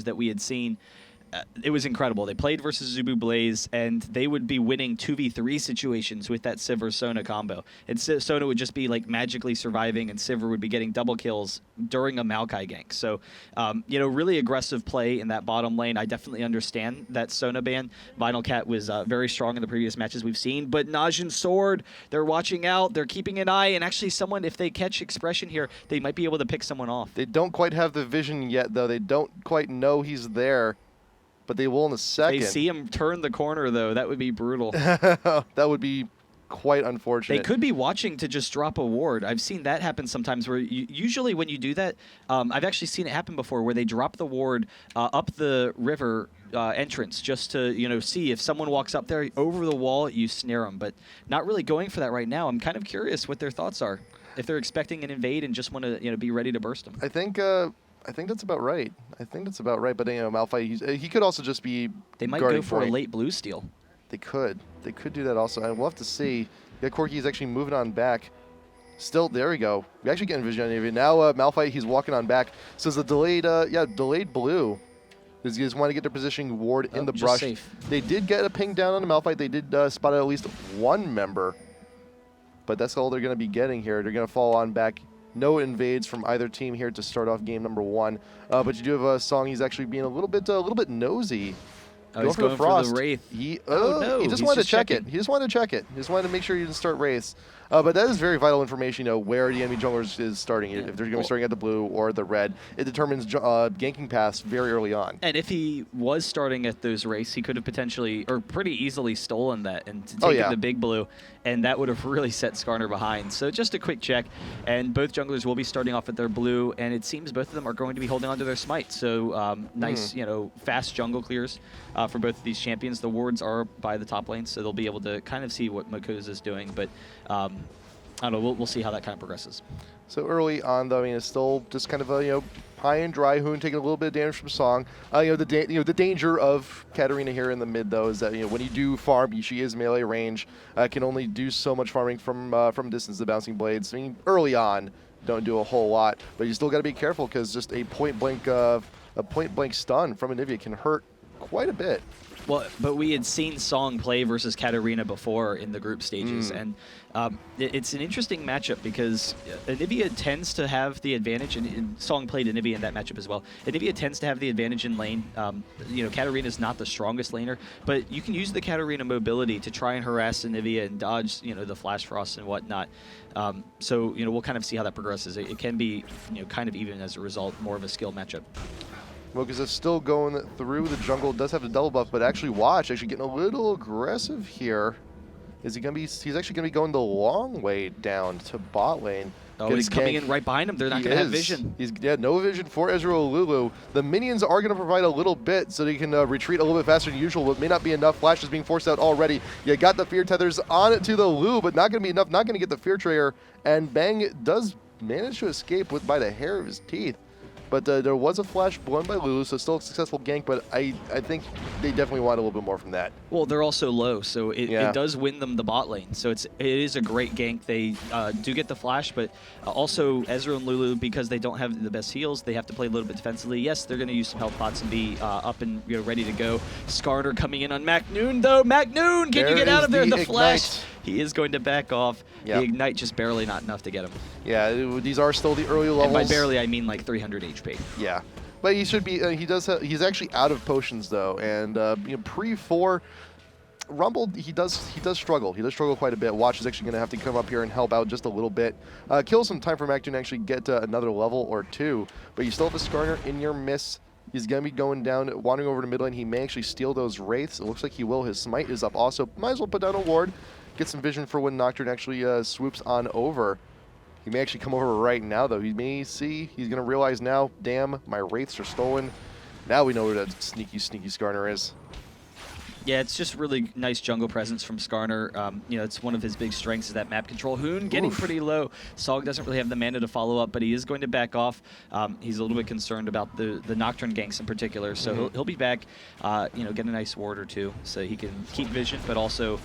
that we had seen, it was incredible. They played versus Zubu Blaze, and they would be winning 2v3 situations with that Sivir-Sona combo. And Sona would just be like magically surviving, and Sivir would be getting double kills during a Maokai gank. So, you know, really aggressive play in that bottom lane. I definitely understand that Sona ban. Vinyl Cat was very strong in the previous matches we've seen, but Najin Sword, they're watching out, they're keeping an eye, and actually someone, if they catch Expression here, they might be able to pick someone off. They don't quite have the vision yet, though. They don't quite know he's there. But they will in a second. They see him turn the corner, though. That would be brutal. That would be quite unfortunate. They could be watching to just drop a ward. I've seen that happen sometimes where usually when you do that, I've actually seen it happen before where they drop the ward up the river entrance just to, you know, see if someone walks up there over the wall, you snare them. But not really going for that right now. I'm kind of curious what their thoughts are. If they're expecting an invade and just want to, you know, be ready to burst them. I think that's about right. But, you know, Malphite, he could also just be They might go for a late blue steal. They could. They could do that also. And we'll have to see. Yeah, Corki is actually moving on back. Still, there we go. We actually getting vision on it. Now, Malphite, he's walking on back. So it's a delayed, delayed blue. These guys want to get their positioning ward in the brush. Safe. They did get a ping down on the Malphite. They did spot at least one member. But that's all they're going to be getting here. They're going to fall on back. No invades from either team here to start off game number 1. But you do have a Song. He's actually being a little bit nosy. Oh, he's going for the Wraith. He no, just wanted to check it. He just wanted to check it. He just wanted to make sure he didn't start Wraiths. But that is very vital information, you know, where the enemy jungler is starting. Yeah. If they're going to be starting at the blue or the red, it determines ganking paths very early on. And if he was starting at those Wraiths, he could have potentially, or pretty easily stolen that and taken the big blue, and that would have really set Skarner behind. So just a quick check, and both junglers will be starting off at their blue, and it seems both of them are going to be holding on to their smite. So nice, you know, fast jungle clears for both of these champions. The wards are by the top lane, so they'll be able to kind of see what Makosa's doing, but I don't know, we'll see how that kind of progresses. So early on, though, I mean, it's still just kind of a, you know, high and dry. Hoon taking a little bit of damage from Song. You know, the danger of Katarina here in the mid, though, is that, you know, when you do farm, she is melee range. Can only do so much farming from distance. The bouncing blades. I mean, early on, don't do a whole lot, but you still got to be careful because just a point blank stun from Anivia can hurt quite a bit. Well, but we had seen Song play versus Katarina before in the group stages, and it's an interesting matchup because Anivia tends to have the advantage, and Song played Anivia in that matchup as well. Anivia tends to have the advantage in lane. You know, Katarina's not the strongest laner, but you can use the Katarina mobility to try and harass Anivia and dodge, you know, the Flash Frost and whatnot. So, you know, we'll kind of see how that progresses. It can be, you know, kind of even as a result, more of a skill matchup. Mokus is still going through the jungle, does have the double buff, but actually getting a little aggressive here. Is he going to be, he's actually going to be going the long way down to bot lane. Oh, he's coming in right behind him. They're not going to have vision. He's no vision for Ezreal Lulu. The minions are going to provide a little bit so they can retreat a little bit faster than usual, but may not be enough. Flash is being forced out already. You got the fear tethers on it to the Lulu, but not going to be enough, not going to get the fear trigger, and Bang does manage to escape by the hair of his teeth. But there was a flash blown by Lulu, so still a successful gank, but I think they definitely want a little bit more from that. Well, they're also low, so it does win them the bot lane. So it is a great gank. They do get the flash, but also Ezreal and Lulu, because they don't have the best heals, they have to play a little bit defensively. Yes, they're going to use some health pots and be up and ready to go. Skarner coming in on Macnoon, though. Macnoon, can you get out of there? The flash. He is going to back off. Yep. The Ignite just barely not enough to get him. Yeah, these are still the early levels. And by barely, I mean like 300 HP. Yeah, but he should be. He's actually out of potions though, and you know, pre-4 Rumble, he does struggle. He does struggle quite a bit. Watch is actually going to have to come up here and help out just a little bit. Kill some time for Mac to actually get another level or 2, but you still have a Skarner in your midst. He's going to be going down, wandering over to mid lane. He may actually steal those Wraiths. It looks like he will. His smite is up also. Might as well put down a ward. Get some vision for when Nocturne actually swoops on over. He may actually come over right now, though. He may see. He's going to realize now, damn, my Wraiths are stolen. Now we know where that sneaky Skarner is. Yeah, it's just really nice jungle presence from Skarner. You know, it's one of his big strengths is that map control. Hoon getting pretty low. Sog doesn't really have the mana to follow up, but he is going to back off. He's a little bit concerned about the Nocturne ganks in particular, so he'll be back, you know, get a nice ward or 2 so he can keep vision, but also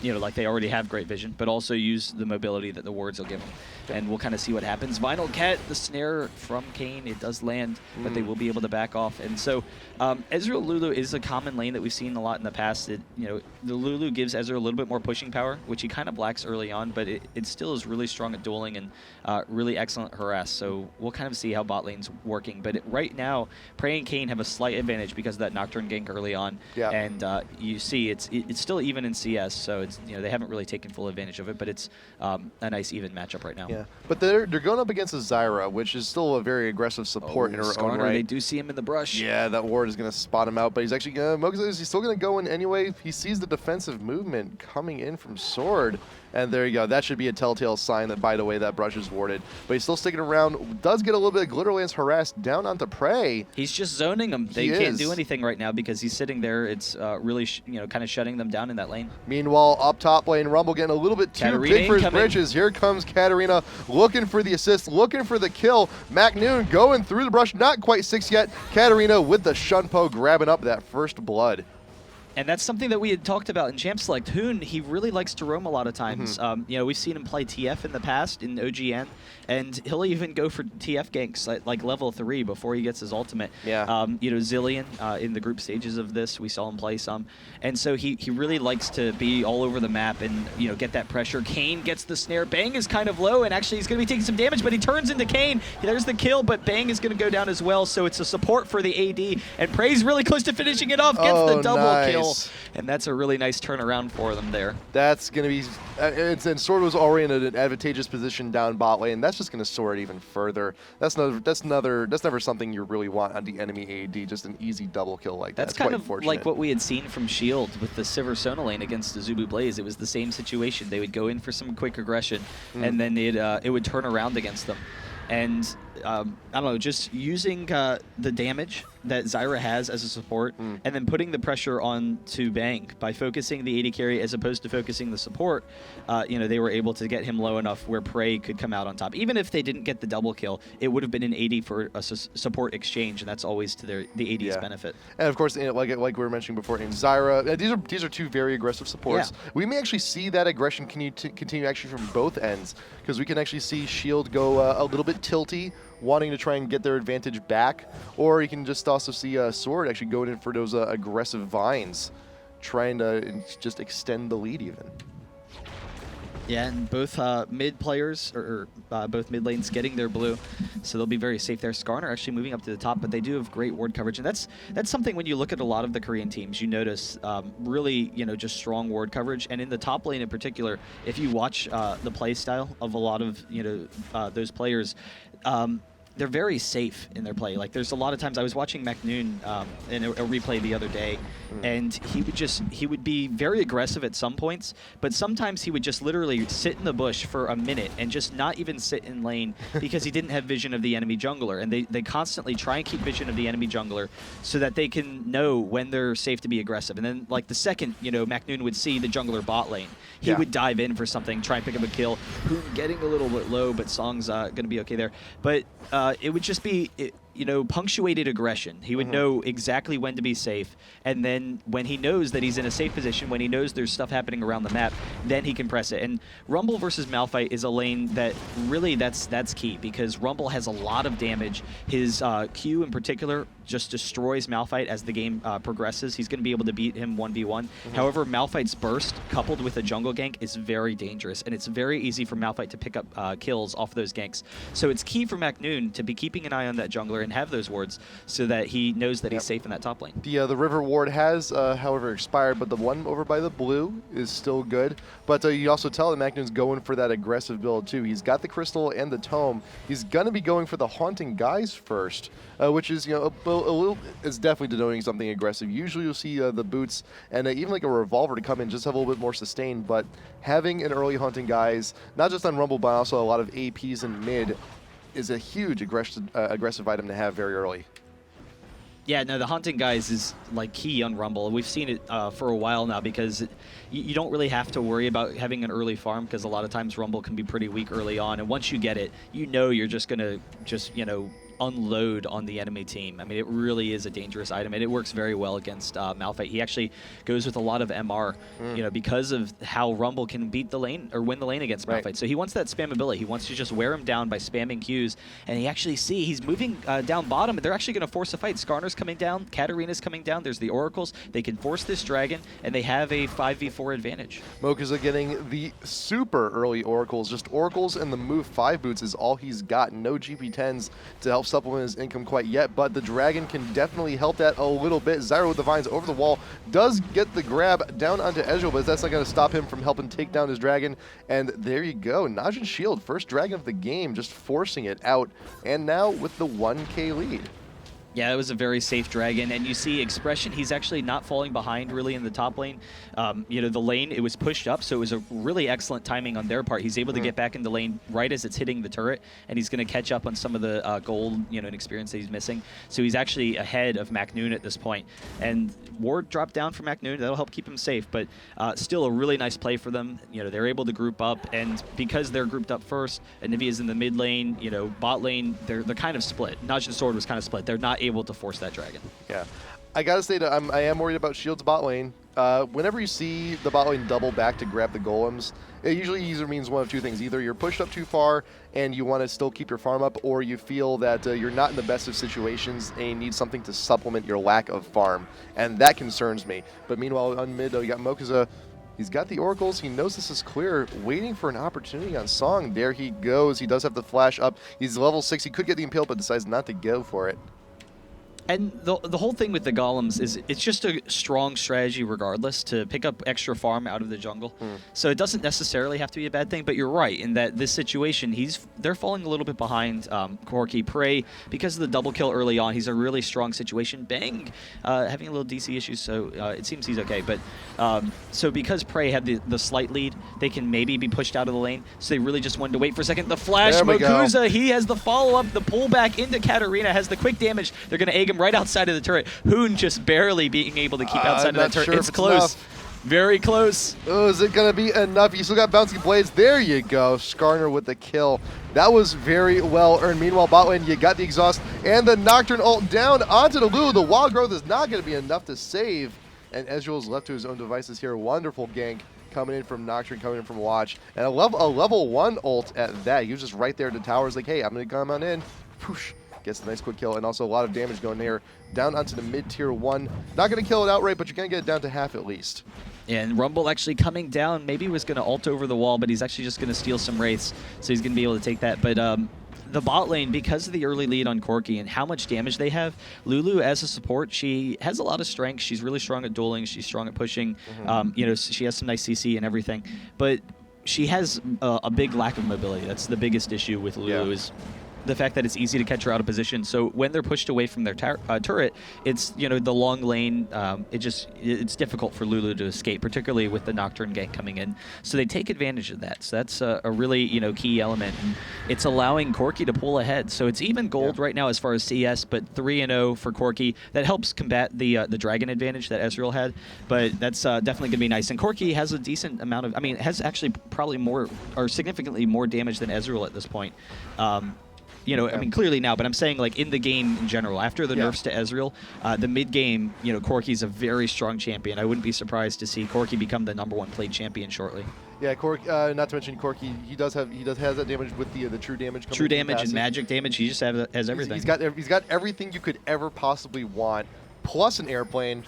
you know, like they already have great vision, but also use the mobility that the wards will give them. And we'll kind of see what happens. Vinyl Cat, the snare from Kane, it does land, but they will be able to back off. And so Ezreal Lulu is a common lane that we've seen a lot in the past. You know, the Lulu gives Ezreal a little bit more pushing power, which he kind of lacks early on, but it still is really strong at dueling and really excellent harass. So we'll kind of see how bot lane's working. But right now, Prey and Kane have a slight advantage because of that Nocturne gank early on. Yeah. And you see it's still even in CS, so it's, you know, they haven't really taken full advantage of it, but it's a nice even matchup right now. Yeah, but they're going up against a Zyra, which is still a very aggressive support in her own right. They do see him in the brush. Yeah, that ward is going to spot him out, but he's actually going to, he's still going to go in anyway. He sees the defensive movement coming in from Sword, and there you go. That should be a telltale sign that, by the way, that brush is warded. But he's still sticking around. Does get a little bit of Glitter Lance harassed down onto Prey. He's just zoning them. They can't do anything right now because he's sitting there. It's really, you know, kind of shutting them down in that lane. Meanwhile, up top lane, Rumble getting a little bit too big for his britches. Here comes Katarina looking for the assist, looking for the kill. McNoon going through the brush, not quite 6 yet. Katarina with the Shunpo grabbing up that first blood. And that's something that we had talked about in Champ Select. Hoon, he really likes to roam a lot of times. You know, we've seen him play TF in the past in OGN, and he'll even go for TF ganks at like level 3 before he gets his ultimate. Yeah. You know, Zillion in the group stages of this, we saw him play some. And so he really likes to be all over the map and, you know, get that pressure. Kane gets the snare. Bang is kind of low, and actually he's going to be taking some damage, but he turns into Kane. There's the kill, but Bang is going to go down as well, so it's a support for the AD. And Prey's really close to finishing it off, gets the double kill. And that's a really nice turnaround for them there. That's going to be, and Sword was already in an advantageous position down bot lane. That's just going to soar it even further. That's never something you really want on the enemy AD. Just an easy double kill like that. That's kind of like what we had seen from Shield with the Sivir Sona lane against the Zubu Blaze. It was the same situation. They would go in for some quick aggression, and then it would turn around against them. And I don't know, just using the damage that Zyra has as a support, and then putting the pressure on to Bang by focusing the AD carry as opposed to focusing the support, you know, they were able to get him low enough where Prey could come out on top. Even if they didn't get the double kill, it would have been an AD for a support exchange, and that's always to the AD's benefit. And of course, like we were mentioning before, in Zyra, these are two very aggressive supports. Yeah. We may actually see that aggression continue actually from both ends, because we can actually see Shield go a little bit tilty, wanting to try and get their advantage back, or you can just also see Sword actually going in for those aggressive vines, trying to just extend the lead even. Yeah, and both mid players, or both mid lanes getting their blue, so they'll be very safe there. Skarner actually moving up to the top, but they do have great ward coverage, and that's something when you look at a lot of the Korean teams, you notice really, you know, just strong ward coverage. And in the top lane in particular, if you watch the play style of a lot of, you know, those players, they're very safe in their play. Like, there's a lot of times I was watching McNoon in a replay the other day, and he would be very aggressive at some points, but sometimes he would just literally sit in the bush for a minute and just not even sit in lane because he didn't have vision of the enemy jungler. And they constantly try and keep vision of the enemy jungler so that they can know when they're safe to be aggressive. And then, like, the second, you know, McNoon would see the jungler bot lane, he would dive in for something, try and pick up a kill. Getting a little bit low, but Song's going to be okay there. But it would just be, you know, punctuated aggression. He would know exactly when to be safe, and then when he knows that he's in a safe position, when he knows there's stuff happening around the map, then he can press it. And Rumble versus Malphite is a lane that really that's key, because Rumble has a lot of damage. His Q in particular just destroys Malphite as the game progresses. He's going to be able to beat him 1v1. However, Malphite's burst coupled with a jungle gank is very dangerous, and it's very easy for Malphite to pick up kills off those ganks. So it's key for McNoon to be keeping an eye on that jungler and have those wards so that he knows that he's safe in that top lane. The river ward has, however, expired, but the one over by the blue is still good. But you also tell that McNoon's going for that aggressive build too. He's got the crystal and the tome. He's gonna be going for the haunting guys first, which is, you know, a little, is definitely denoting something aggressive. Usually you'll see the boots and even like a revolver to come in, just have a little bit more sustain. But having an early haunting guys, not just on Rumble, but also a lot of APs in mid, is a huge aggressive item to have very early. Yeah, no, the Haunting Guys is like key on Rumble. We've seen it for a while now, because you don't really have to worry about having an early farm, because a lot of times Rumble can be pretty weak early on, and once you get it, you know you're just gonna you know, unload on the enemy team. I mean, it really is a dangerous item, and it works very well against Malphite. He actually goes with a lot of MR, you know, because of how Rumble can beat the lane or win the lane against Malphite. So he wants that spammability. He wants to just wear him down by spamming Qs, and he actually he's moving down bottom, and they're actually going to force a fight. Skarner's coming down, Katarina's coming down, there's the Oracles. They can force this dragon, and they have a 5v4 advantage. Mokuza getting the super early Oracles. Just Oracles and the move 5 boots is all he's got. No GP10s to help supplement his income quite yet, but the dragon can definitely help that a little bit. Zyro with the vines over the wall does get the grab down onto Ezreal, but that's not going to stop him from helping take down his dragon. And there you go. Najin Shield, first dragon of the game, just forcing it out. And now with the 1K lead. Yeah, it was a very safe dragon, and you see Expression, he's actually not falling behind really in the top lane. You know, the lane, it was pushed up, so it was a really excellent timing on their part. He's able to get back in the lane right as it's hitting the turret, and he's going to catch up on some of the gold, you know, and experience that he's missing. So he's actually ahead of MacNoon at this point. And Ward dropped down for MacNoon, that'll help keep him safe, but still a really nice play for them. You know, they're able to group up, and because they're grouped up first, Anivia's in the mid lane, you know, bot lane, they're kind of split. Najin Sword was kind of split. They're not able to force that dragon. Yeah, I gotta say that I am worried about Shield's bot lane. Whenever you see the bot lane double back to grab the golems, it usually either means one of two things. Either you're pushed up too far and you want to still keep your farm up, or you feel that you're not in the best of situations and you need something to supplement your lack of farm, and that concerns me. But meanwhile, on mid, you got Mokuza. He's got the Oracles. He knows this is clear, waiting for an opportunity on Song. There he goes. He does have the flash up. He's level 6. He could get the Impale, but decides not to go for it. And the whole thing with the golems is it's just a strong strategy regardless to pick up extra farm out of the jungle. So it doesn't necessarily have to be a bad thing, but you're right in that this situation, they're falling a little bit behind Corki. Prey, because of the double kill early on, he's a really strong situation. Bang, having a little DC issues, so it seems he's okay. But so because Prey had the slight lead, they can maybe be pushed out of the lane. So they really just wanted to wait for a second. The flash, Mokuza, he has the follow-up, the pullback into Katarina, has the quick damage. They're going to egg him right outside of the turret. Hoon just barely being able to keep outside of that turret. Sure it's close. Very close. Oh, is it going to be enough? You still got bouncing blades. There you go. Skarner with the kill. That was very well earned. Meanwhile, bot lane, you got the exhaust and the Nocturne ult down onto the Lulu. The wild growth is not going to be enough to save. And Ezreal's left to his own devices here. Wonderful gank coming in from Nocturne, coming in from Watch. And a level 1 ult at that. He was just right there at the towers like, hey, I'm going to come on in. Whoosh. Gets a nice quick kill, and also a lot of damage going there down onto the mid-tier 1. Not going to kill it outright, but you're going to get it down to half at least. Yeah, and Rumble actually coming down. Maybe he was going to ult over the wall, but he's actually just going to steal some wraiths, so he's going to be able to take that. But the bot lane, because of the early lead on Corki and how much damage they have, Lulu as a support, she has a lot of strength. She's really strong at dueling. She's strong at pushing. You know, she has some nice CC and everything. But she has a big lack of mobility. That's the biggest issue with Lulu is the fact that it's easy to catch her out of position. So when they're pushed away from their turret, it's, you know, the long lane, it's difficult for Lulu to escape, particularly with the Nocturne gank coming in. So they take advantage of that. So that's a really, you know, key element. And it's allowing Corki to pull ahead. So it's even gold right now as far as CS, but 3-0 for Corki. That helps combat the dragon advantage that Ezreal had, but that's definitely going to be nice. And Corki has a decent amount of, I mean, has actually probably more or significantly more damage than Ezreal at this point. You know, I mean, clearly now, but I'm saying, like, in the game in general, after the nerfs to Ezreal, the mid-game, you know, Corki's a very strong champion. I wouldn't be surprised to see Corki become the #1 played champion shortly. Yeah, Corki, not to mention Corki, he does have that damage with the true damage. True damage and magic damage. He just has everything. He's got everything you could ever possibly want, plus an airplane.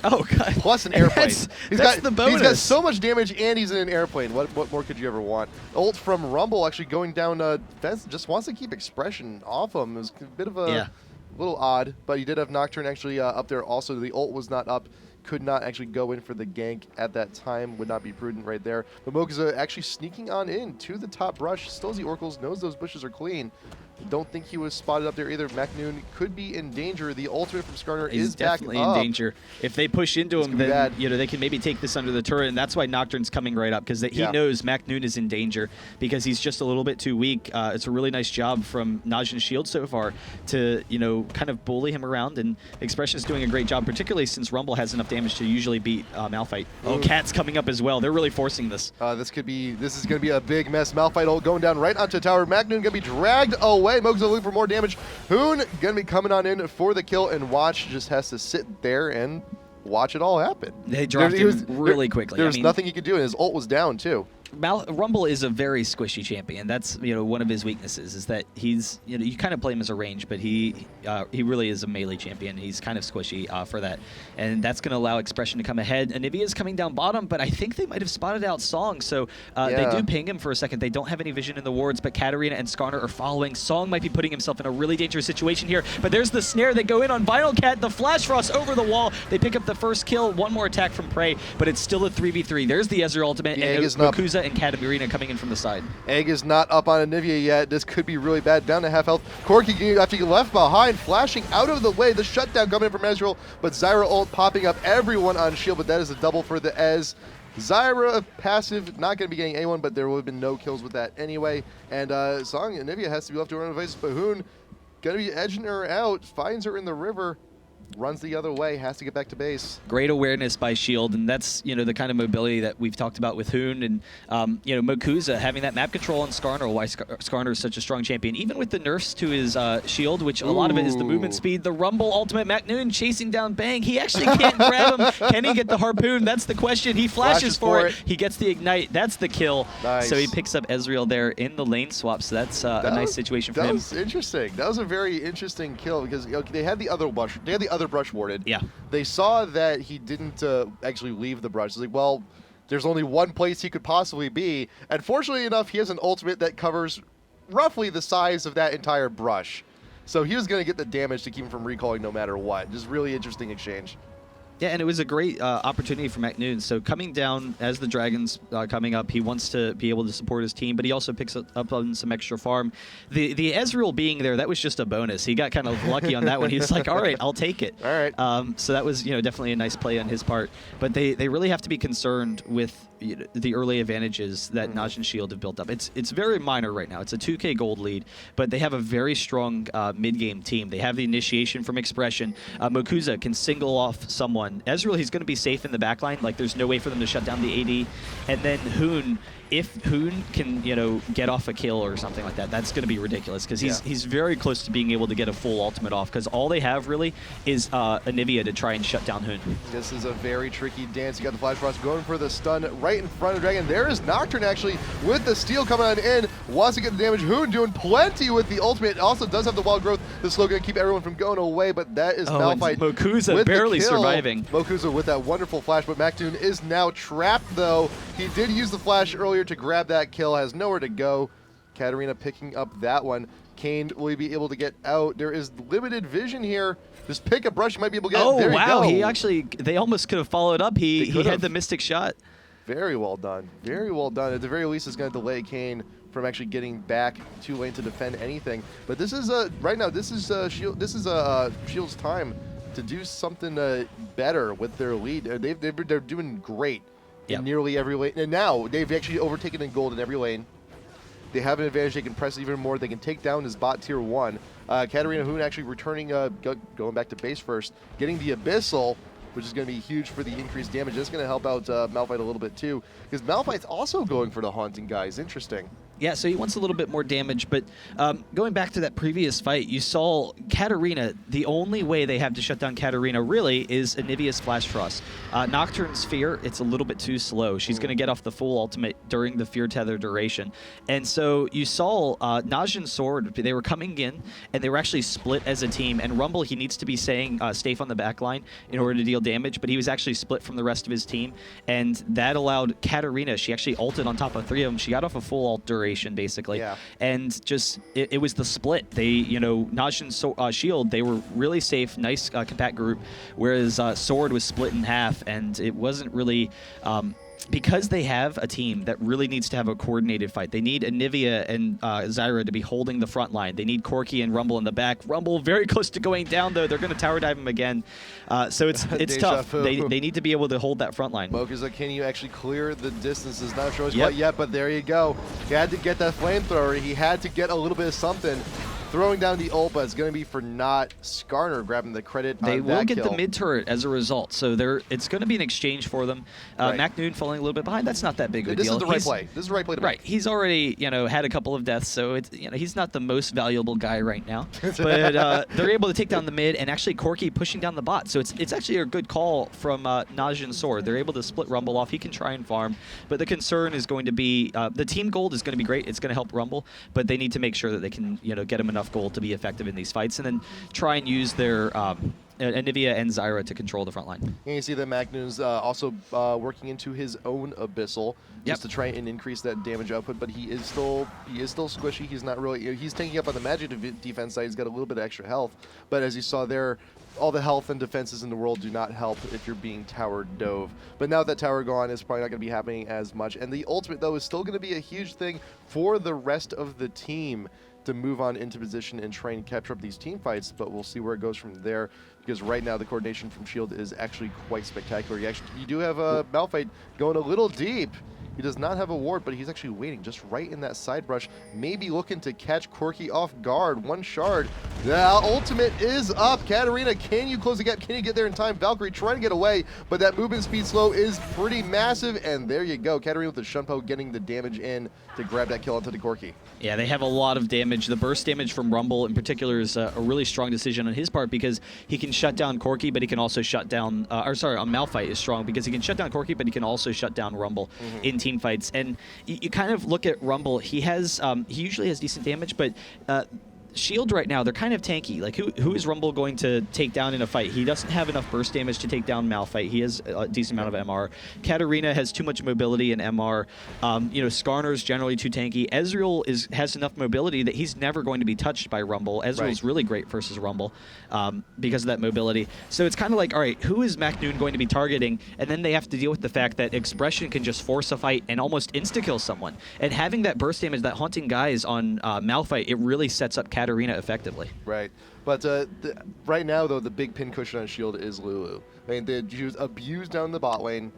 Oh god! Plus an airplane. That's the bonus. He's got so much damage, and he's in an airplane. What more could you ever want? Ult from Rumble actually going down fence. Just wants to keep Expression off him. It was a bit of a little odd, but he did have Nocturne actually up there. Also, the ult was not up. Could not actually go in for the gank at that time. Would not be prudent right there. But Mokuza actually sneaking on in to the top brush. Still, the Oracles knows those bushes are clean. Don't think he was spotted up there either. MacNoon could be in danger. The ultimate from Skarner is definitely back up. In danger. If they push into him, then you know they can maybe take this under the turret, and that's why Nocturne's coming right up, because he knows MacNoon is in danger because he's just a little bit too weak. It's a really nice job from Najin Shield so far to, you know, kind of bully him around, and Expression's doing a great job, particularly since Rumble has enough damage to usually beat Malphite. Oh, Cat's coming up as well. They're really forcing this. This is going to be a big mess. Malphite ult going down right onto tower. MacNoon going to be dragged away. away. Mokuza looking for more damage. Hoon going to be coming on in for the kill, and Watch just has to sit there and watch it all happen. They dropped him really quickly. There was nothing he could do, and his ult was down too. Rumble is a very squishy champion. That's one of his weaknesses is that he's you kind of play him as a range, but he really is a melee champion. He's kind of squishy for that, and that's going to allow Expression to come ahead. Anivia is coming down bottom, but I think they might have spotted out Song, so they do ping him for a second. They don't have any vision in the wards, but Katarina and Skarner are following. Song might be putting himself in a really dangerous situation here, but there's the snare. They go in on Vinyl Cat, the Flash Frost over the wall. They pick up the first kill. One more attack from Prey, but it's still a 3v3. There's the Ezreal ultimate, and Mokuza and Katarina coming in from the side. Egg is not up on Anivia yet. This could be really bad. Down to half health. Corki after he left behind, flashing out of the way. The shutdown coming in from Ezreal, but Zyra ult popping up everyone on shield, but that is a double for the Ez. Zyra passive, not going to be getting anyone, but there would have been no kills with that anyway. And Song Anivia has to be left to her own devices, but Hoon going to be edging her out, finds her in the river. Runs the other way, has to get back to base. Great awareness by Shield, and that's the kind of mobility that we've talked about with Hoon and Mokuza having that map control on Skarner. Why Skarner is such a strong champion, even with the nerfs to his Shield, which a lot of it is the movement speed. The Rumble ultimate, Macnoon chasing down Bang. He actually can't grab him. Can he get the harpoon? That's the question. He flashes for it. He gets the ignite. That's the kill. Nice. So he picks up Ezreal there in the lane swap. So that's a nice situation for him. That was interesting. That was a very interesting kill because they had the other brush. They had the other brush warded. Yeah. They saw that he didn't actually leave the brush. It's like, well, there's only one place he could possibly be. And fortunately enough, he has an ultimate that covers roughly the size of that entire brush. So he was going to get the damage to keep him from recalling no matter what. Just really interesting exchange. Yeah, and it was a great opportunity for Macnoon. So coming down as the Dragon's coming up, he wants to be able to support his team, but he also picks up on some extra farm. The Ezreal being there, that was just a bonus. He got kind of lucky on that one. He was like, all right, I'll take it. All right. So that was definitely a nice play on his part. But they really have to be concerned with the early advantages that Najin and Shield have built up. It's very minor right now. It's a 2K gold lead, but they have a very strong mid-game team. They have the initiation from Expression. Mokuza can single off someone. Ezreal, he's going to be safe in the backline. Like, there's no way for them to shut down the AD. And then Hoon, if Hoon can, get off a kill or something like that, that's going to be ridiculous because he's very close to being able to get a full ultimate off because all they have really is Anivia to try and shut down Hoon. This is a very tricky dance. You got the Flash Frost going for the stun right in front of Dragon. There is Nocturne actually with the steal coming on in. Wants to get the damage. Hoon doing plenty with the ultimate. Also does have the wild growth. The slow going to keep everyone from going away, but that is Malphite. Mokuza barely surviving. Mokuza with that wonderful flash, but Mactoon is now trapped though. He did use the flash earlier to grab that kill, has nowhere to go. Katarina picking up that one. Kane, will he be able to get out? There is limited vision here. Just pick a brush, you might be able to get Oh, there wow. you He they almost could have followed up. He had the Mystic shot. Very well done. Very well done. At the very least, it's going to delay Kane from actually getting back to lane to defend anything. But this is right now. This is Shield. This is Shield's time to do something better with their lead. They're doing great in nearly every lane, and now they've actually overtaken in gold in every lane. They have an advantage. They can press even more. They can take down his bot tier 1. Katarina Hoon actually returning, going back to base first, getting the Abyssal, which is going to be huge for the increased damage. That's going to help out Malphite a little bit too, because Malphite's also going for the Haunting guys. Interesting. Yeah, so he wants a little bit more damage, but going back to that previous fight, you saw Katarina, the only way they have to shut down Katarina really is Anivia's Flash Frost. Nocturne's Fear, it's a little bit too slow. She's going to get off the full ultimate during the Fear Tether duration. And so you saw Najin's Sword, they were coming in, and they were actually split as a team. And Rumble, he needs to be staying safe on the back line in order to deal damage, but he was actually split from the rest of his team. And that allowed Katarina, she actually ulted on top of 3 of them. She got off a full ult duration, basically. Yeah. And just, it was the split. They, Najin's Shield, they were really safe, nice compact group, whereas Sword was split in half, and it wasn't really... because they have a team that really needs to have a coordinated fight. They need Anivia and Zyra to be holding the front line. They need Corki and Rumble in the back. Rumble very close to going down, though. They're going to tower dive him again. So it's tough. They need to be able to hold that front line. Mokuza, can you actually clear the distances? Not sure quite yet, but there you go. He had to get that flamethrower. He had to get a little bit of something. throwing down the ult, but it's going to be for not Skarner grabbing the credit on that They will get kill. the mid turret as a result, so it's going to be an exchange for them. Right. Macnoon falling a little bit behind, that's not that big of a This deal. is the right play. This is the right play to Right, make. he's already had a couple of deaths, so it's he's not the most valuable guy right now. But they're able to take down the mid, and actually Corki pushing down the bot. So it's actually a good call from Najin Sword. They're able to split Rumble off. He can try and farm, but the concern is going to be the team gold is going to be great. It's going to help Rumble, but they need to make sure that they can get him enough gold to be effective in these fights, and then try and use their Anivia and Zyra to control the front line. And you see that Macnoon's also working into his own Abyssal just to try and increase that damage output, but he is still squishy. He's not really, he's taking up on the magic defense side. He's got a little bit of extra health, but as you saw there, all the health and defenses in the world do not help if you're being tower dove. But now that tower gone, it's probably not going to be happening as much. And the ultimate, though, is still going to be a huge thing for the rest of the team to move on into position and try and capture up these team fights, but we'll see where it goes from there, because right now the coordination from Shield is actually quite spectacular. You do have a Malphite going a little deep. He does not have a ward, but he's actually waiting just right in that side brush, maybe looking to catch Corki off guard. One shard. The ultimate is up. Katarina, can you close the gap? Can you get there in time? Valkyrie trying to get away, but that movement speed slow is pretty massive, and there you go. Katarina with the Shunpo getting the damage in to grab that kill onto the Corki. Yeah, they have a lot of damage. The burst damage from Rumble in particular is a really strong decision on his part, because he can shut down Corki, but he can also shut down, Malphite is strong because he can shut down Corki, but he can also shut down Rumble in team fights. And you kind of look at Rumble, he usually has decent damage, but Shield right now, they're kind of tanky. Like, who is Rumble going to take down in a fight? He doesn't have enough burst damage to take down Malphite. He has a decent amount of MR. Katarina has too much mobility and MR. Skarner's generally too tanky. Ezreal has enough mobility that he's never going to be touched by Rumble. Ezreal's really great versus Rumble because of that mobility. So it's kind of like, all right, who is Macnoon going to be targeting? And then they have to deal with the fact that Expression can just force a fight and almost insta-kill someone. And having that burst damage, that haunting guys on Malphite, it really sets up Katarina effectively. Right. But right now, though, the big pin cushion on Shield is Lulu. I mean, she was abused down the bot lane.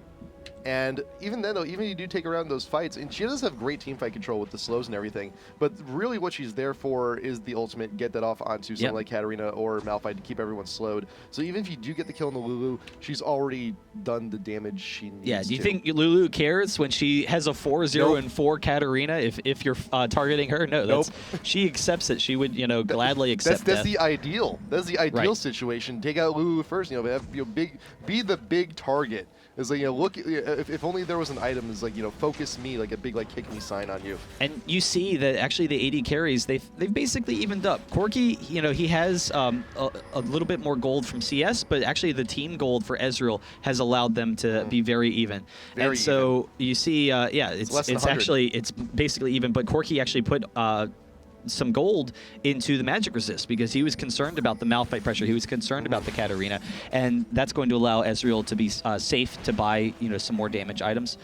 And even then, though, even if you do take around those fights, and she does have great team fight control with the slows and everything, but really what she's there for is the ultimate, get that off onto someone like Katarina or Malphite to keep everyone slowed. So even if you do get the kill on the Lulu, she's already done the damage she needs to. Yeah, do you think Lulu cares when she has a 4-0 and 4 Katarina if you're targeting her? No, she accepts it. She would, gladly accept that. That's the ideal. That's the ideal situation. Take out Lulu first, be the big target. It's like, look, if only there was an item that's like, focus me, like a big, kick me sign on you. And you see that actually the AD carries, they've basically evened up. Corki, he has a little bit more gold from CS, but actually the team gold for Ezreal has allowed them to be very even. You see, it's basically even, but Corki actually put some gold into the magic resist because he was concerned about the Malphite pressure. He was concerned about the Katarina, and that's going to allow Ezreal to be safe to buy some more damage items.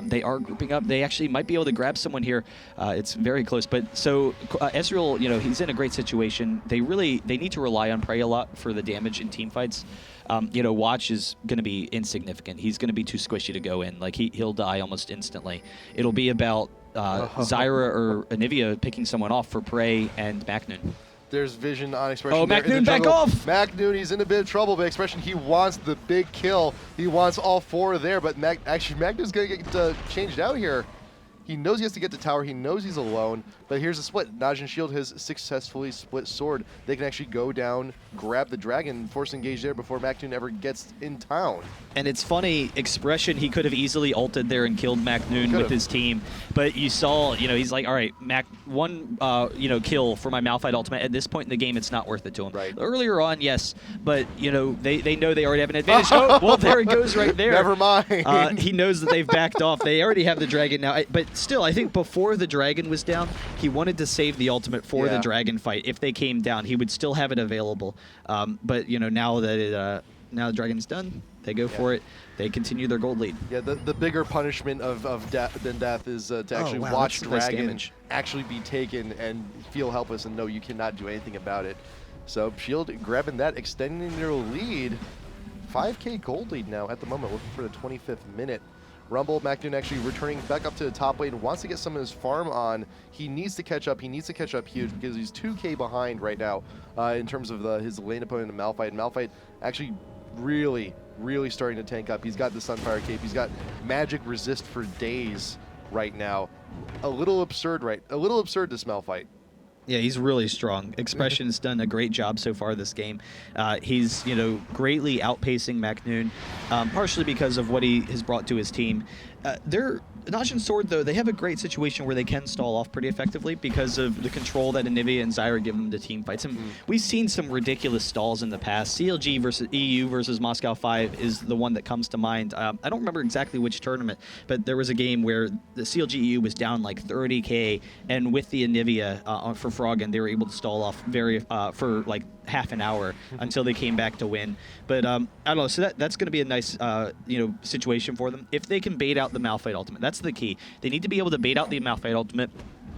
They are grouping up. They actually might be able to grab someone here. It's very close, but so Ezreal, he's in a great situation. They need to rely on Prey a lot for the damage in team fights. Watch is going to be insignificant. He's going to be too squishy to go in. Like he'll die almost instantly. It'll be about Zyra or Anivia picking someone off for Prey and Macnoon. There's vision on Expression. Oh, Macnoon, back off! Macnoon, he's in a bit of trouble, but Expression, he wants the big kill. He wants all 4 there, but Macnoon's going to get changed out here. He knows he has to get to tower. He knows he's alone. But here's the split. Najin Shield has successfully split sword. They can actually go down, grab the dragon, force engage there before Macnoon ever gets in town. And it's funny, Expression, he could have easily ulted there and killed Macnoon with his team. But you saw, he's like, all right, one kill for my Malphite ultimate. At this point in the game, it's not worth it to him. Right. Earlier on, yes, but, they know they already have an advantage. Oh, well, there it goes right there. Never mind. He knows that they've backed off. They already have the dragon now. But still, I think before the dragon was down, he wanted to save the ultimate for the dragon fight. If they came down, he would still have it available. But now that now the dragon's done, they go for it. They continue their gold lead. Yeah, the bigger punishment of than death is to actually watch dragon actually be taken and feel helpless and know you cannot do anything about it. So Shield grabbing that, extending their lead. 5K gold lead now at the moment, looking for the 25th minute. Rumble, Macnoon actually returning back up to the top lane, wants to get some of his farm on. He needs to catch up. He needs to catch up huge because he's 2k behind right now in terms of his lane opponent, Malphite. Malphite actually really starting to tank up. He's got the Sunfire Cape. He's got magic resist for days right now. A little absurd, right? A little absurd, this Malphite. Yeah, he's really strong. Expression's done a great job so far this game. He's, greatly outpacing Macnoon, partially because of what he has brought to his team. Najin Sword, though, they have a great situation where they can stall off pretty effectively because of the control that Anivia and Zyra give them to team fights. And we've seen some ridiculous stalls in the past. CLG versus EU versus Moscow 5 is the one that comes to mind. I don't remember exactly which tournament, but there was a game where the CLG EU was down like 30k, and with the Anivia for Froggen, they were able to stall off for like half an hour until they came back to win. But I don't know, so that's going to be a nice situation for them if they can bait out the Malphite ultimate. That's the key. They need to be able to bait out the Malphite ultimate,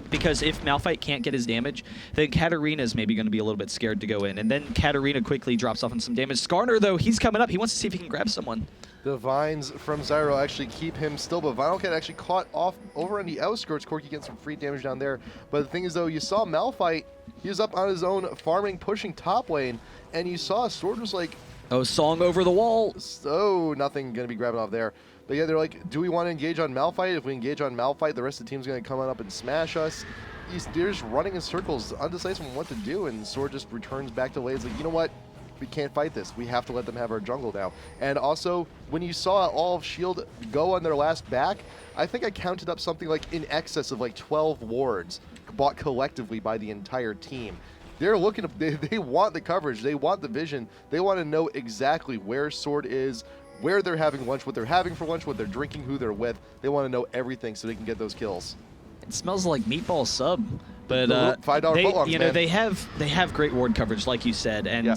because if Malphite can't get his damage, then Katarina's maybe going to be a little bit scared to go in, and then Katarina quickly drops off on some damage. Skarner, though, he's coming up. He wants to see if he can grab someone. The vines from Zyro actually keep him still, but Vinylcat actually caught off over on the outskirts. Corki getting some free damage down there. But the thing is, though, you saw Malphite, he was up on his own, farming, pushing top lane, and you saw Sword was like... Oh, song over the wall. So nothing going to be grabbing off there. But yeah, they're like, do we want to engage on Malphite? If we engage on Malphite, the rest of the team's going to come on up and smash us. They're just running in circles, undecisive on what to do, and Sword just returns back to lane. It's like, you know what? We can't fight this. We have to let them have our jungle now. And also, when you saw all of S.H.I.E.L.D. go on their last back, I think I counted up something like in excess of like 12 wards bought collectively by the entire team. They're looking, they want the coverage, they want the vision, they want to know exactly where Sword is, where they're having lunch, what they're having for lunch, what they're drinking, who they're with. They want to know everything so they can get those kills. It smells like meatball sub, but $5 footlongs, man. they have great ward coverage, like you said, and. Yeah.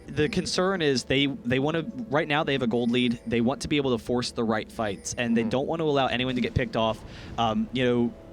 The concern is they want to, right now they have a gold lead. They want to be able to force the right fights, and they don't want to allow anyone to get picked off.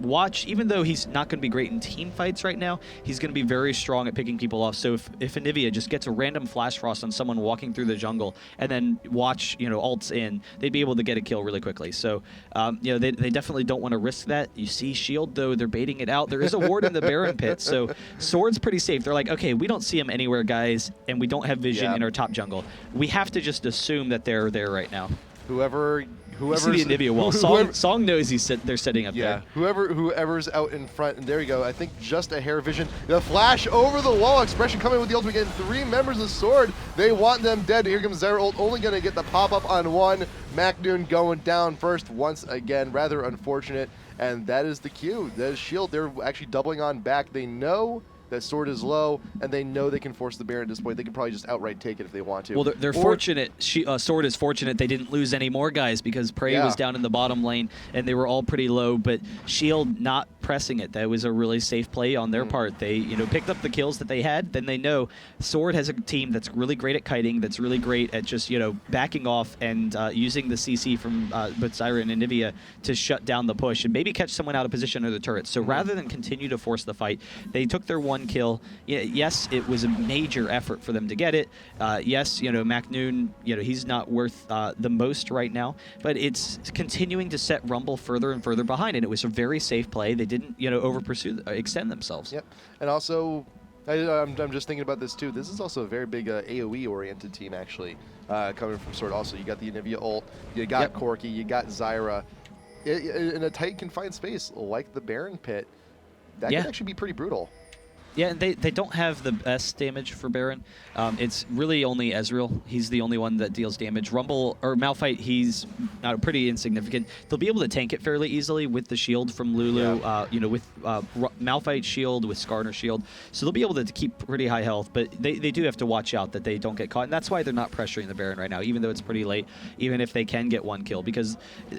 Watch, even though he's not going to be great in team fights right now, he's going to be very strong at picking people off. So if Anivia just gets a random flash frost on someone walking through the jungle and then watch, ults in, they'd be able to get a kill really quickly. So, they definitely don't want to risk that. You see S.H.I.E.L.D., though, they're baiting it out. There is a ward in the Baron pit, so Sword's pretty safe. They're like, okay, we don't see him anywhere, guys, and we don't have vision in our top jungle. We have to just assume that they're there right now. Whoever's the Anivia wall. Song knows they're setting up there. Whoever's out in front, and there you go. I think just a hair vision. The flash over the wall. Expression coming with the ultimate again. 3 members of Sword. They want them dead. Here comes Zyra ult. Only going to get the pop up on one. Macnoon going down first once again. Rather unfortunate. And that is the cue. That is S.H.I.E.L.D. They're actually doubling on back. They know that Sword is low, and they know they can force the Baron at this point. They can probably just outright take it if they want to. Well, they're fortunate. Sword is fortunate they didn't lose any more guys, because Prey was down in the bottom lane, and they were all pretty low, but S.H.I.E.L.D. not pressing it. That was a really safe play on their part. They picked up the kills that they had. Then they know Sword has a team that's really great at kiting, that's really great at just backing off and using the CC from both Zyra and Anivia to shut down the push and maybe catch someone out of position or the turret. So rather than continue to force the fight, they took their one kill. Yes, it was a major effort for them to get it. Yes, Macnoon, he's not worth the most right now, but it's continuing to set Rumble further and further behind, and it was a very safe play. They didn't, extend themselves. Yep, and also, I'm just thinking about this too. This is also a very big AoE-oriented team, actually, coming from Sword. Also, you got the Anivia ult, you got Corki, you got Zyra. In a tight, confined space like the Baron pit, that can actually be pretty brutal. Yeah, and they don't have the best damage for Baron. It's really only Ezreal. He's the only one that deals damage. Malphite, he's pretty insignificant. They'll be able to tank it fairly easily with the shield from Lulu, with Malphite shield, with Skarner shield. So they'll be able to keep pretty high health, but they do have to watch out that they don't get caught. And that's why they're not pressuring the Baron right now, even though it's pretty late, even if they can get one kill, because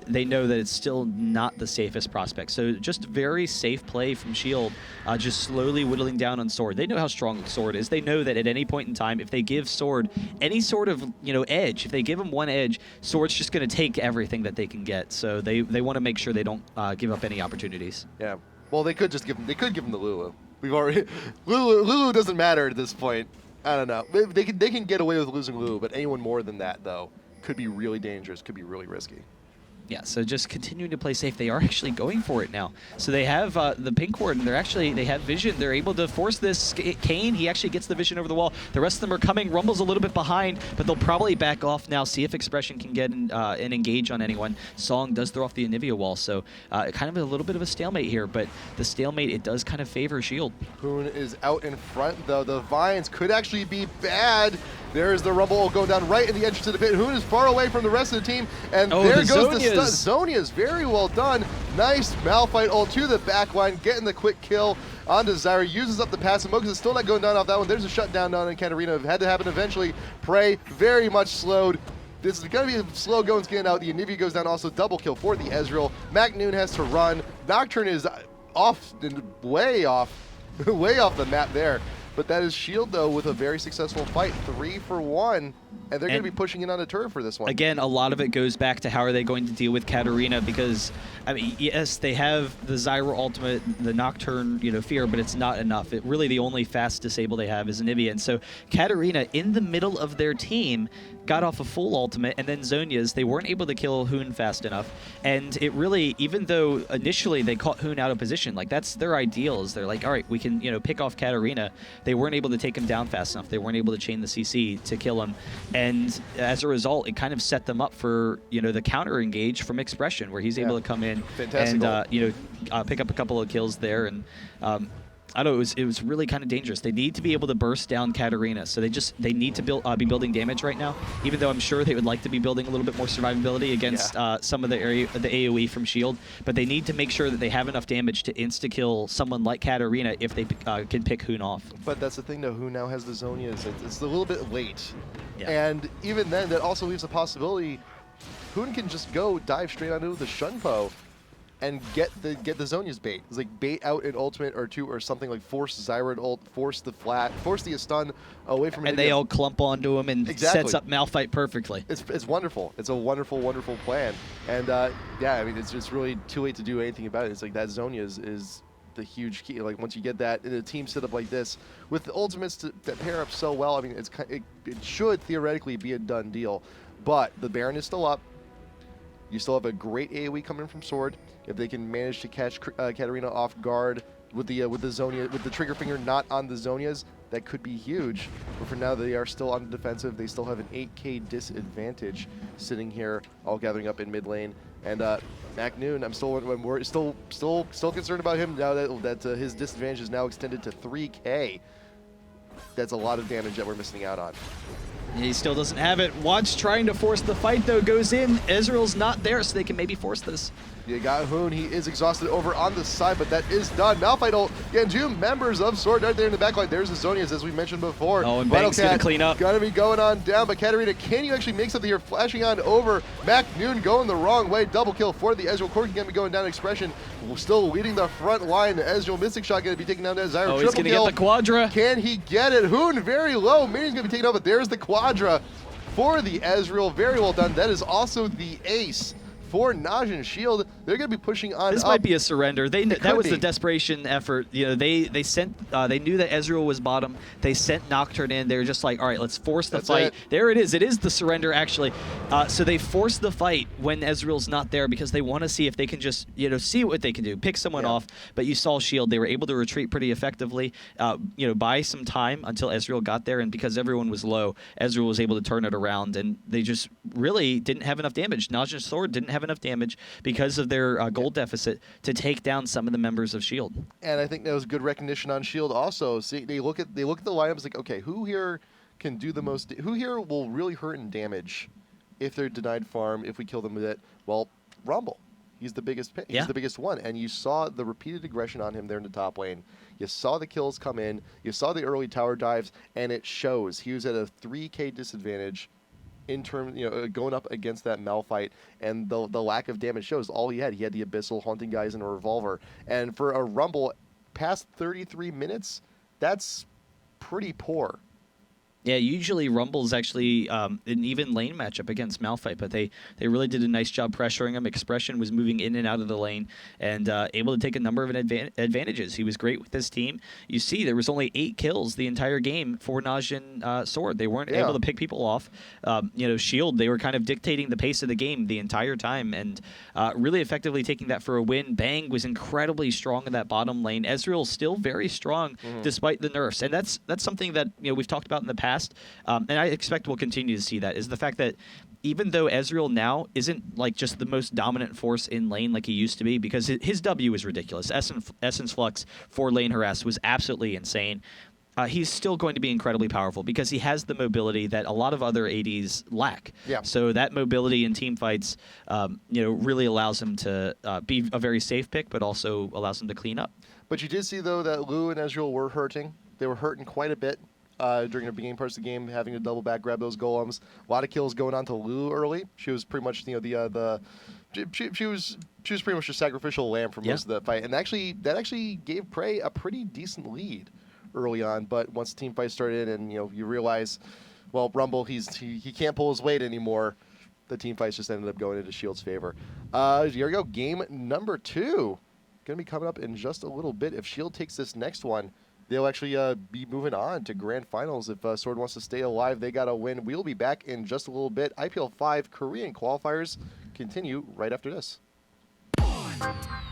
they know that it's still not the safest prospect. So just very safe play from S.H.I.E.L.D., just slowly whittling down on Sword. They know how strong Sword is. They know that at any point in time, if they give Sword any sort of edge, if they give him one edge, Sword's just going to take everything that they can get. So they want to make sure they don't give up any opportunities. Yeah. Well, they could just give him. They could give him the Lulu. We've already Lulu doesn't matter at this point. I don't know. They can get away with losing Lulu, but anyone more than that though could be really dangerous. Could be really risky. Yeah, so just continuing to play safe. They are actually going for it now. So they have the pink ward, and they have vision. They're able to force this. Kane, he actually gets the vision over the wall. The rest of them are coming. Rumble's a little bit behind, but they'll probably back off now, see if Expression can get and engage on anyone. Song does throw off the Anivia wall, so kind of a little bit of a stalemate here, but the stalemate, it does kind of favor Shield. Hoon is out in front, though. The Vines could actually be bad. There's the Rumble going down right in the entrance of the pit. Hoon is far away from the rest of the team, and there goes the stun. Zonia's very well done. Nice Malphite ult to the back line, getting the quick kill onto Zyra. Uses up the passive. Mokus is still not going down off that one. There's a shutdown down in Katarina. It had to happen eventually. Prey very much slowed. This is going to be a slow going skin out. The Anivia goes down also. Double kill for the Ezreal. Macnoon has to run. Nocturne is off, way off the map there. But that is Shield, though, with a very successful fight, 3 for 1, and they're going to be pushing in on a turret for this one. Again, a lot of it goes back to how are they going to deal with Katarina, because, I mean, yes, they have the Zyra ultimate, the Nocturne, fear, but it's not enough. Really, the only fast disable they have is Anivia, and so Katarina, in the middle of their team, got off a full ultimate, and then Zonia's, they weren't able to kill Hoon fast enough, and it really, even though initially they caught Hoon out of position, like, that's their ideals. They're like, all right, we can, pick off Katarina. They weren't able to take him down fast enough. They weren't able to chain the CC to kill him. And as a result, it kind of set them up for, the counter engage from Expression, where he's able to come in and, pick up a couple of kills there. And I don't know, it was really kind of dangerous. They need to be able to burst down Katarina, so they need to be building damage right now, even though I'm sure they would like to be building a little bit more survivability against some of the AoE from Shield, but they need to make sure that they have enough damage to insta-kill someone like Katarina if they can pick Hoon off. But that's the thing, though. Hoon now has the Zonias. It's a little bit late. Yeah. And even then, that also leaves a possibility Hoon can just go dive straight onto the Shunpo and get the Zonia's bait. It's like bait out an ultimate or two or something, like force Zyra to ult, force the flat, force the stun away from him. And they all clump onto him and sets up Malphite perfectly. It's wonderful. It's a wonderful, wonderful plan. And yeah, I mean, it's just really too late to do anything about it. It's like that Zonia is the huge key. Like once you get that in a team setup like this, with the ultimates that pair up so well, I mean, it should theoretically be a done deal. But the Baron is still up. You still have a great AoE coming from Sword. If they can manage to catch Katarina off guard with the Zonia, with the trigger finger not on the Zonias, that could be huge. But for now, they are still on the defensive. They still have an 8K disadvantage sitting here, all gathering up in mid lane. And Macnoon, I'm still concerned about him now that his disadvantage is now extended to 3K. That's a lot of damage that we're missing out on. He still doesn't have it. Watch trying to force the fight, though, goes in. Ezreal's not there, so they can maybe force this. You got Hoon. He is exhausted over on the side, but that is done. Malphite ult. Again, 2 members of Sword right there in the back line. There's the Zonias, as we mentioned before. Oh, and Bang's going to clean up. Gonna be going on down, but Katarina, can you actually make something here? Flashing on over. Macnoon going the wrong way. Double kill for the Ezreal. Koren going to be going down. Expression still leading the front line. Ezreal Mystic Shot going to be taken down to Zyra. Oh, he's going to get the Quadra. Can he get it? Hoon very low. Minion's going to be taken out, but there's the Quadra for the Ezreal. Very well done. That is also the ace for Najin Shield. They're going to be pushing on This up. might be a surrender. That was the desperation effort. They sent. They knew that Ezreal was bottom. They sent Nocturne in. They were just like, all right, let's force the fight. There it is. It is the surrender, actually. So they force the fight when Ezreal's not there because they want to see if they can just, see what they can do, pick someone off. But you saw Shield. They were able to retreat pretty effectively, buy some time until Ezreal got there. And because everyone was low, Ezreal was able to turn it around. And they just really didn't have enough damage. Najin's Sword didn't have enough damage because of their gold deficit to take down some of the members of Shield. And I think that was good recognition on Shield also. See, they look at the lineups like, okay, who here can do the most? Who here will really hurt and damage if they're denied farm, if we kill them with it? Well, Rumble. He's the biggest pick. He's the biggest one. And you saw the repeated aggression on him there in the top lane. You saw the kills come in. You saw the early tower dives, and it shows. He was at a 3K disadvantage in terms, going up against that Malphite, and the lack of damage shows. All he had the Abyssal, Haunting Guys, and a Revolver. And for a Rumble, past 33 minutes, that's pretty poor. Yeah, usually Rumble's actually an even lane matchup against Malphite, but they really did a nice job pressuring him. Expression was moving in and out of the lane and able to take a number of advantages. He was great with his team. You see, there was only 8 kills the entire game for Najin Sword. They weren't able to pick people off. Shield, they were kind of dictating the pace of the game the entire time and really effectively taking that for a win. Bang was incredibly strong in that bottom lane. Ezreal still very strong despite the nerfs, and that's something that we've talked about in the past. And I expect we'll continue to see that, is the fact that even though Ezreal now isn't like just the most dominant force in lane like he used to be, because his W is ridiculous. Essence Flux for lane harass was absolutely insane. He's still going to be incredibly powerful because he has the mobility that a lot of other ADs lack. Yeah. So that mobility in team fights, really allows him to be a very safe pick, but also allows him to clean up. But you did see, though, that Lou and Ezreal were hurting. They were hurting quite a bit during the beginning parts of the game, having to double back, grab those golems. A lot of kills going on to Lulu early. She was pretty much, she was pretty much a sacrificial lamb for most of the fight, and that actually gave Prey a pretty decent lead early on. But once the team fight started, and you realize, well, Rumble, he can't pull his weight anymore. The team fights just ended up going into Shield's favor. Here we go, game number 2. Going to be coming up in just a little bit. If Shield takes this next one, they'll actually be moving on to grand finals. If Sword wants to stay alive, they got to win. We'll be back in just a little bit. IPL5 Korean qualifiers continue right after this.